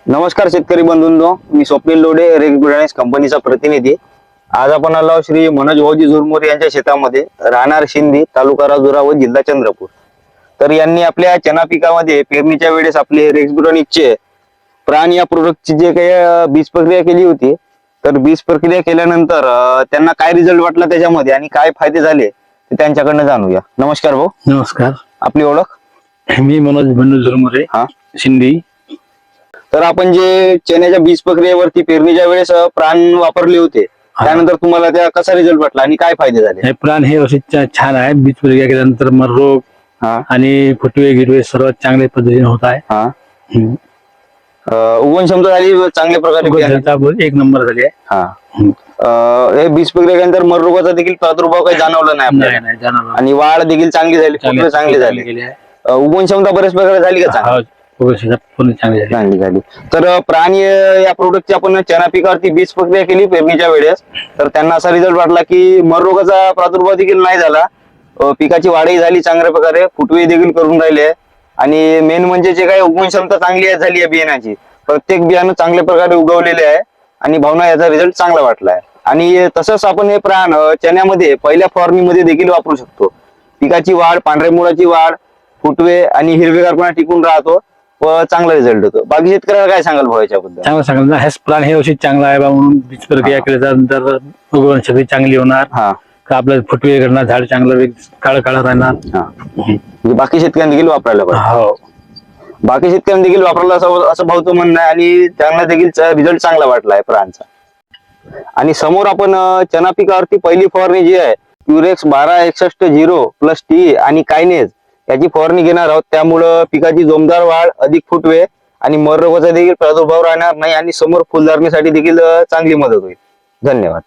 नमस्कार शेतकरी बंधूंनो, मी स्वप्नील लोढे, रेक्स बुलढाणा कंपनीचा प्रतिनिधी. आज आपण आलो आहोत श्री मनोज भाऊजी झुरमोरे यांच्या शेतामध्ये, राहणार शिंदी, तालुका राजुरा व जिल्हा चंद्रपूर. तर यांनी आपल्या चना पिकामध्ये पेरणीच्या वेळेस आपले रेक्स बुलढाणाचे प्राण या प्रोडक्टची जे काही बीज प्रक्रिया केली होती, तर बीज प्रक्रिया केल्यानंतर त्यांना काय रिझल्ट वाटला त्याच्यामध्ये आणि काय फायदे झाले ते त्यांच्याकडनं जाणूया. नमस्कार भाऊ. नमस्कार. आपली ओळख? मी मनोज झुरमोरे, हा. शिंदी. तर आपण जे चण्याच्या बीज प्रक्रियेवरती पेरणीच्या वेळेस प्राण वापरले होते, त्यानंतर तुम्हाला त्या कसा रिझल्ट वाटला आणि काय फायदे झाले? हे प्राण हे असे छान आहे. बीज प्रक्रिया केल्यानंतर मर रोग आणि फुटवे गिरवे सर्वात चांगल्या पद्धतीने होत आहे. उगवण क्षमता झाली चांगल्या प्रकारे, एक नंबर झाली आहे. हे बीज प्रक्रिया केल्यानंतर मर रोगाचा देखील प्रादुर्भाव काही जाणवला नाही आपल्याला आणि वाढ देखील चांगली झाली, फुटवे चांगले झाले. उगवण क्षमता बऱ्याच प्रकारे झाली का? चांगली झाली. तर प्राणी या प्रोडक्टची आपण चना पिकावरती बीज प्रक्रिया केली पेरणीच्या वेळेस, तर त्यांना असा रिझल्ट वाटला की मर रोगाचा प्रादुर्भाव देखील नाही झाला, पिकाची वाढही झाली चांगल्या प्रकारे, फुटवे देखील करून राहिले आणि मेन म्हणजे जे काही उगवण क्षमता चांगली झाली आहे बियाण्याची, प्रत्येक बियाणं चांगल्या प्रकारे उगवलेले आहे आणि भावना याचा रिझल्ट चांगला वाटला आहे. आणि तसंच आपण हे प्राण चण्यामध्ये पहिल्या फवारणीमध्ये देखील वापरू शकतो. पिकाची वाढ, पांढऱ्या मुळाची वाढ, फुटवे आणि हिरवेगारपणा टिकून राहतो व चांगला रिझल्ट होतो. बाकी शेतकऱ्याला काय सांगाल भाऊ याच्याबद्दल? चांगलं सांगाल. हे प्राण हे औषध चांगला आहे बा, म्हणून बीज प्रक्रिया केल्यानंतर उगवण शक्ती चांगली होणार, का आपलं फुटवे करणार, झाड चांगलं काळ राहणार. बाकी शेतकऱ्यांनी देखील वापरायला पाहिजे. बाकी शेतकऱ्यांनी देखील वापरायला असं भाऊचं म्हणणं आहे आणि त्यांना देखील रिझल्ट चांगला वाटला आहे प्राणचा. आणि समोर आपण चना पिकावरती पहिली फवारणी जी आहे, प्युरेक्स 1261 प्लस टी आणि कायनेज याची फवारणी घेणार आहोत. त्यामुळं पिकाची जोमदार वाढ, अधिक फुटवे आणि मर रोगाचा देखील प्रादुर्भाव राहणार नाही आणि समोर फुलधारणेसाठी देखील चांगली मदत होईल. धन्यवाद.